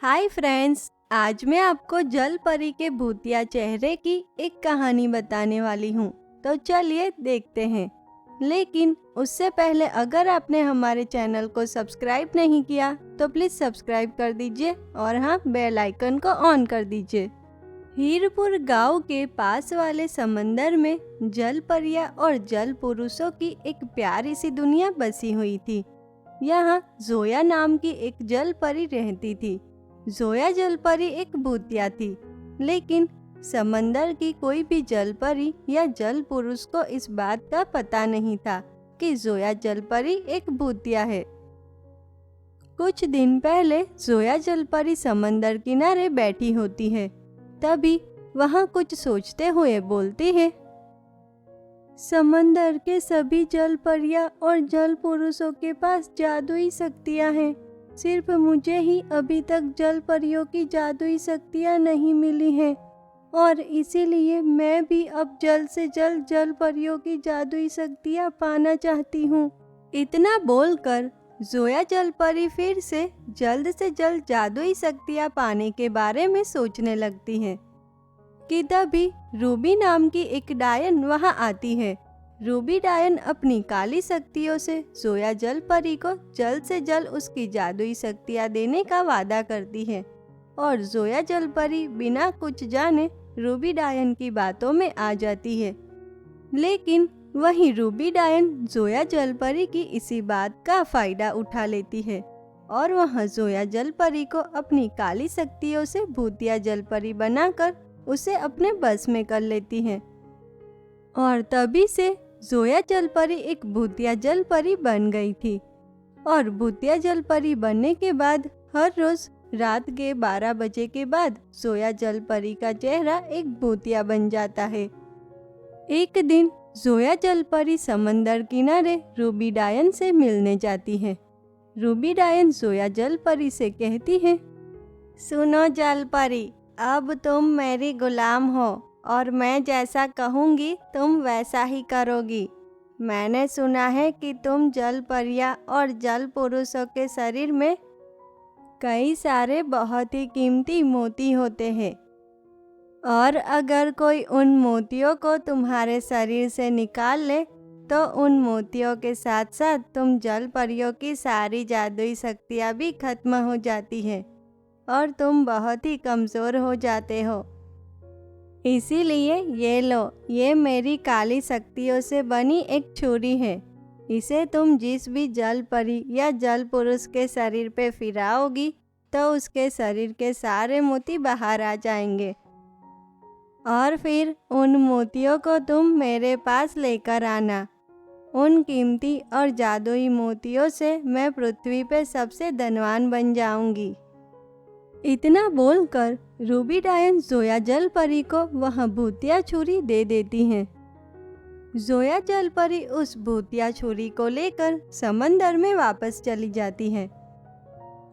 Hi friends, आज मैं आपको जल परी के भूतिया चेहरे की एक कहानी बताने वाली हूँ। तो चलिए देखते हैं। लेकिन उससे पहले अगर आपने हमारे चैनल को सब्सक्राइब नहीं किया तो प्लीज सब्सक्राइब कर दीजिए और हाँ, बेल आइकन को ऑन कर दीजिए। हीरपुर गांव के पास वाले समंदर में जल परियां और जल पुरुषों की एक प्यारी सी दुनिया बसी हुई थी। यहाँ जोया नाम की एक जल परी रहती थी। जोया जल परी एक भूतिया थी, लेकिन समंदर की कोई भी जल परी या जल पुरुष को इस बात का पता नहीं था कि जोया जल परी एक भूतिया है। कुछ दिन पहले जोया जल परी समंदर किनारे बैठी होती है। तभी वहाँ कुछ सोचते हुए बोलती है, समंदर के सभी जल परियां और जल पुरुषों के पास जादुई शक्तियां हैं। सिर्फ मुझे ही अभी तक जल परियों की जादुई शक्तियां नहीं मिली हैं और इसीलिए मैं भी अब जल्द से जल्द जल परियों की जादुई शक्तियां पाना चाहती हूँ। इतना बोलकर जोया जल परी फिर से जल्द जादुई शक्तियां पाने के बारे में सोचने लगती है कि तभी रूबी नाम की एक डायन वहां आती है। रूबी डायन अपनी काली शक्तियों से जोया जल परी को जल्द से जल्द उसकी जादुई शक्तियां देने का वादा करती है और जोया जल परी बिना कुछ जाने रूबी डायन की बातों में आ जाती है। लेकिन वहीं रूबी डायन जोया जल परी की इसी बात का फायदा उठा लेती है और वह जोया जल परी को अपनी काली शक्तियों से भूतिया जल परी बनाकर उसे अपने बस में कर लेती है और तभी से जोया जल परी एक भूतिया जल परी बन गई थी। और भूतिया जल परी बनने के बाद हर रोज रात के 12 बजे के बाद जोया जल परी का चेहरा एक भूतिया बन जाता है। एक दिन जोया जल परी समंदर किनारे रूबी डायन से मिलने जाती है। रूबी डायन जोया जल परी से कहती है, सुनो जल परी, अब तुम मेरी गुलाम हो और मैं जैसा कहूँगी तुम वैसा ही करोगी। मैंने सुना है कि तुम जल परियां और जल पुरुषों के शरीर में कई सारे बहुत ही कीमती मोती होते हैं और अगर कोई उन मोतियों को तुम्हारे शरीर से निकाल ले तो उन मोतियों के साथ साथ तुम जल परियों की सारी जादुई शक्तियाँ भी खत्म हो जाती है और तुम बहुत ही कमज़ोर हो जाते हो। इसीलिए ये लो, ये मेरी काली शक्तियों से बनी एक छुरी है। इसे तुम जिस भी जल परी या जल पुरुष के शरीर पे फिराओगी तो उसके शरीर के सारे मोती बाहर आ जाएंगे और फिर उन मोतियों को तुम मेरे पास लेकर आना। उन कीमती और जादुई मोतियों से मैं पृथ्वी पे सबसे धनवान बन जाऊंगी। इतना बोलकर रूबी डायन जोया जल परी को वह भूतिया छुरी दे देती है। जोया जल परी उस भूतिया छुरी को लेकर समंदर में वापस चली जाती है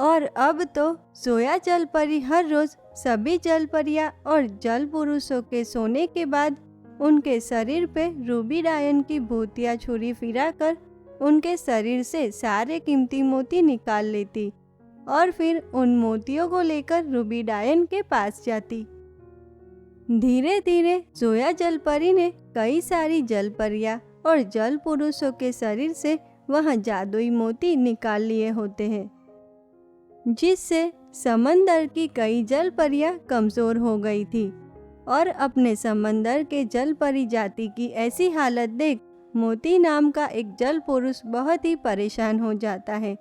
और अब तो जोया जल परी हर रोज सभी जल परियां और जल पुरुषों के सोने के बाद उनके शरीर पे रूबी डायन की भूतिया छुरी फिराकर उनके शरीर से सारे कीमती मोती निकाल लेती और फिर उन मोतियों को लेकर रूबी डायन के पास जाती। धीरे धीरे जोया जल परी ने कई सारी जल परियां और जल पुरुषों के शरीर से वह जादुई मोती निकाल लिए होते हैं, जिससे समंदर की कई जल परियां कमजोर हो गई थी और अपने समंदर के जल परी जाति की ऐसी हालत देख मोती नाम का एक जल पुरुष बहुत ही परेशान हो जाता है।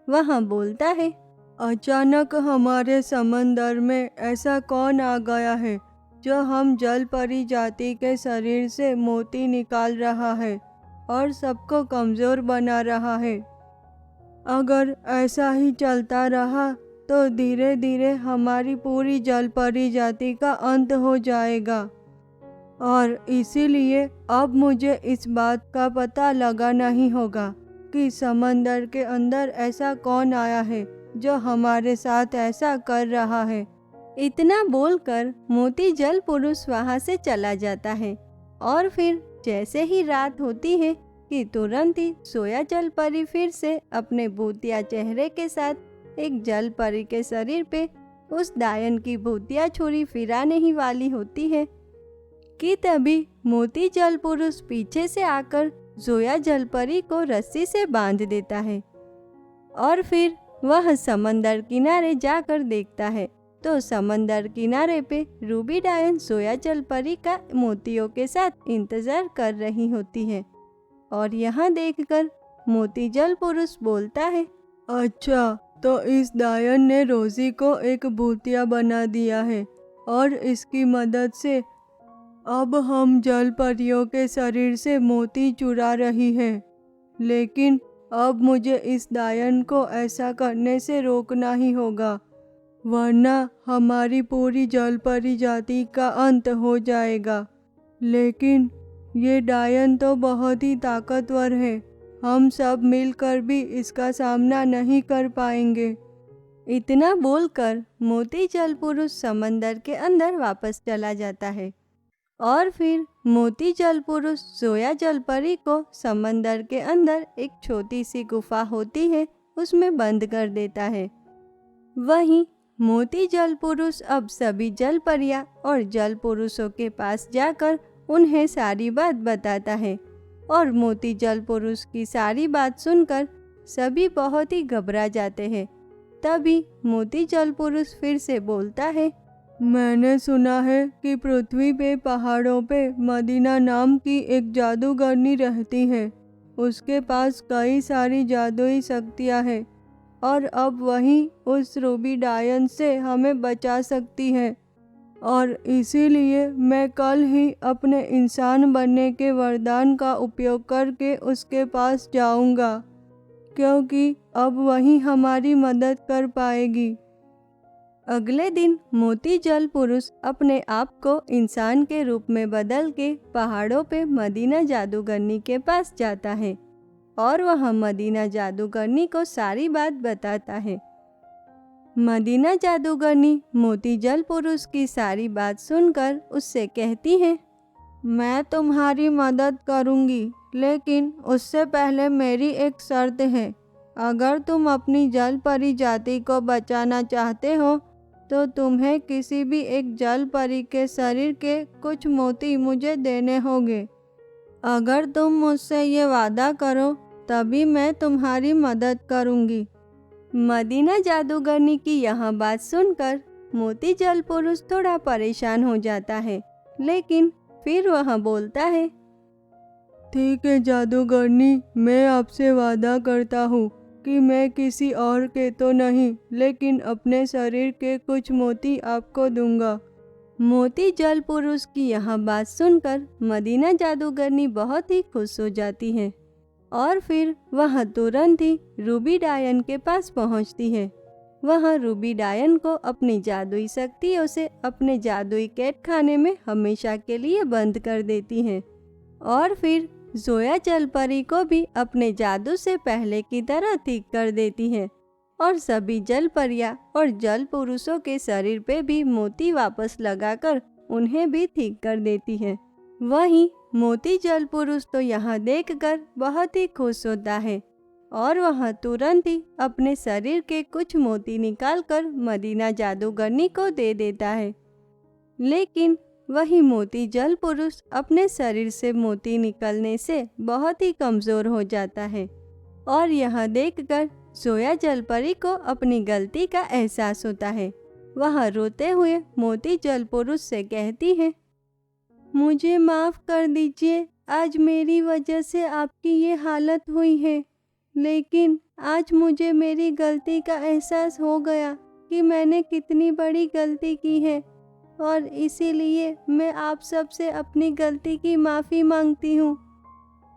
वह बोलता है, अचानक हमारे समंदर में ऐसा कौन आ गया है जो हम जल परी जाति के शरीर से मोती निकाल रहा है और सबको कमज़ोर बना रहा है। अगर ऐसा ही चलता रहा तो धीरे धीरे हमारी पूरी जल परी जाति का अंत हो जाएगा और इसीलिए अब मुझे इस बात का पता लगाना ही होगा कि समंदर के अंदर ऐसा कौन आया है जो हमारे साथ ऐसा कर रहा है। इतना बोलकर मोती जल पुरुष वहां से चला जाता है और फिर जैसे ही रात होती है कि तुरंत ही सोया जल परी फिर से अपने भूतिया चेहरे के साथ एक जल परी के शरीर पे उस डायन की भूतिया छुरी फिराने ही वाली होती है कि तभी मोती जल पुरुष पीछे से आकर जोया जलपरी को रस्सी से बांध देता है और फिर वह समंदर किनारे जाकर देखता है तो समंदर किनारे पे रूबी डायन जोया जलपरी का मोतियों के साथ इंतजार कर रही होती है और यहाँ देखकर मोती जल पुरुष बोलता है, अच्छा तो इस डायन ने रोजी को एक भूतिया बना दिया है और इसकी मदद से अब हम जल परियों के शरीर से मोती चुरा रही है। लेकिन अब मुझे इस डायन को ऐसा करने से रोकना ही होगा, वरना हमारी पूरी जल परी जाति का अंत हो जाएगा। लेकिन ये डायन तो बहुत ही ताकतवर है, हम सब मिलकर भी इसका सामना नहीं कर पाएंगे। इतना बोलकर मोती जल पुरुष समंदर के अंदर वापस चला जाता है और फिर मोती जल पुरुष जोया जलपरी को समंदर के अंदर एक छोटी सी गुफा होती है उसमें बंद कर देता है। वहीं मोती जल पुरुष अब सभी जल परियां और जल पुरुषों के पास जाकर उन्हें सारी बात बताता है और मोती जल पुरुष की सारी बात सुनकर सभी बहुत ही घबरा जाते हैं। तभी मोती जल पुरुष फिर से बोलता है, मैंने सुना है कि पृथ्वी पे पहाड़ों पे मदीना नाम की एक जादूगरनी रहती है। उसके पास कई सारी जादुई शक्तियाँ हैं और अब वही उस रूबी डायन से हमें बचा सकती है और इसीलिए मैं कल ही अपने इंसान बनने के वरदान का उपयोग करके उसके पास जाऊंगा, क्योंकि अब वही हमारी मदद कर पाएगी। अगले दिन मोती जल पुरुष अपने आप को इंसान के रूप में बदल के पहाड़ों पे मदीना जादूगरनी के पास जाता है और वह मदीना जादूगरनी को सारी बात बताता है। मदीना जादूगरनी मोती जल पुरुष की सारी बात सुनकर उससे कहती है, मैं तुम्हारी मदद करूंगी, लेकिन उससे पहले मेरी एक शर्त है। अगर तुम अपनी जल परी जाति को बचाना चाहते हो तो तुम्हें किसी भी एक जल परी के शरीर के कुछ मोती मुझे देने होंगे। अगर तुम मुझसे ये वादा करो तभी मैं तुम्हारी मदद करूंगी। मदीना जादूगरनी की यह बात सुनकर मोती जल पुरुष थोड़ा परेशान हो जाता है, लेकिन फिर वह बोलता है, ठीक है जादूगरनी, मैं आपसे वादा करता हूँ कि मैं किसी और के तो नहीं लेकिन अपने शरीर के कुछ मोती आपको दूंगा। मोती जल पुरुष की यह बात सुनकर मदीना जादूगरनी बहुत ही खुश हो जाती है और फिर वह तुरंत ही रूबी डायन के पास पहुंचती है। वह रूबी डायन को अपनी जादुई शक्तियों से अपने जादुई कैद खाने में हमेशा के लिए बंद कर देती है और फिर जोया जलपरी को भी अपने जादू से पहले की तरह ठीक कर देती है और सभी जल परियां और जल पुरुषों के शरीर पे भी मोती वापस लगाकर उन्हें भी ठीक कर देती है। वहीं मोती जल पुरुष तो यह देखकर बहुत ही खुश होता है और वह तुरंत ही अपने शरीर के कुछ मोती निकालकर मदीना जादूगरनी को दे देता है। लेकिन वही मोती जल पुरुष अपने शरीर से मोती निकलने से बहुत ही कमज़ोर हो जाता है और यह देखकर जोया जलपरी को अपनी गलती का एहसास होता है। वह रोते हुए मोती जल पुरुष से कहती है, मुझे माफ़ कर दीजिए, आज मेरी वजह से आपकी ये हालत हुई है, लेकिन आज मुझे मेरी गलती का एहसास हो गया कि मैंने कितनी बड़ी गलती की है और इसीलिए मैं आप सबसे अपनी गलती की माफ़ी मांगती हूँ।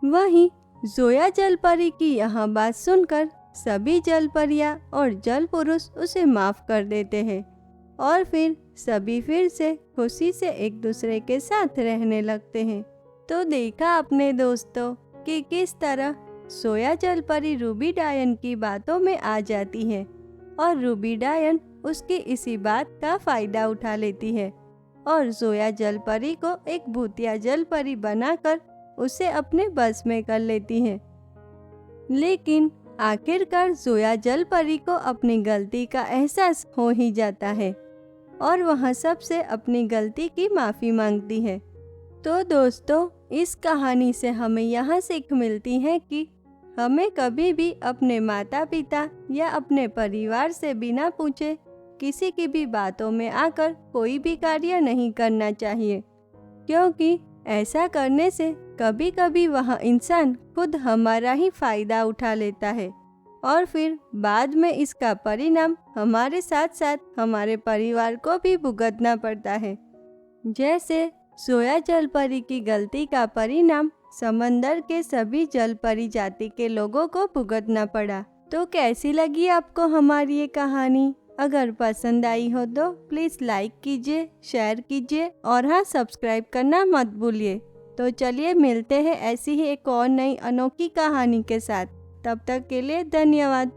वहीं जोया जलपरी की यह बात सुनकर सभी जल परियां और जल पुरुष उसे माफ़ कर देते हैं और फिर सभी फिर से खुशी से एक दूसरे के साथ रहने लगते हैं। तो देखा अपने दोस्तों कि किस तरह जोया जलपरी रूबी डायन की बातों में आ जाती है और रूबी डायन उसकी इसी बात का फ़ायदा उठा लेती है और जोया जलपरी को एक भूतिया जलपरी बनाकर उसे अपने बस में कर लेती है। लेकिन आखिरकार जोया जलपरी को अपनी गलती का एहसास हो ही जाता है और वह सबसे अपनी गलती की माफ़ी मांगती है। तो दोस्तों, इस कहानी से हमें यह सीख मिलती है कि हमें कभी भी अपने माता पिता या अपने परिवार से बिना पूछे किसी की भी बातों में आकर कोई भी कार्य नहीं करना चाहिए, क्योंकि ऐसा करने से कभी कभी वह इंसान खुद हमारा ही फायदा उठा लेता है और फिर बाद में इसका परिणाम हमारे साथ साथ हमारे परिवार को भी भुगतना पड़ता है। जैसे सोया जलपरी की गलती का परिणाम समंदर के सभी जलपरी जाति के लोगों को भुगतना पड़ा। तो कैसी लगी आपको हमारी ये कहानी? अगर पसंद आई हो तो प्लीज़ लाइक कीजिए, शेयर कीजिए और हाँ, सब्सक्राइब करना मत भूलिए। तो चलिए मिलते हैं ऐसी ही एक और नई अनोखी कहानी के साथ। तब तक के लिए धन्यवाद।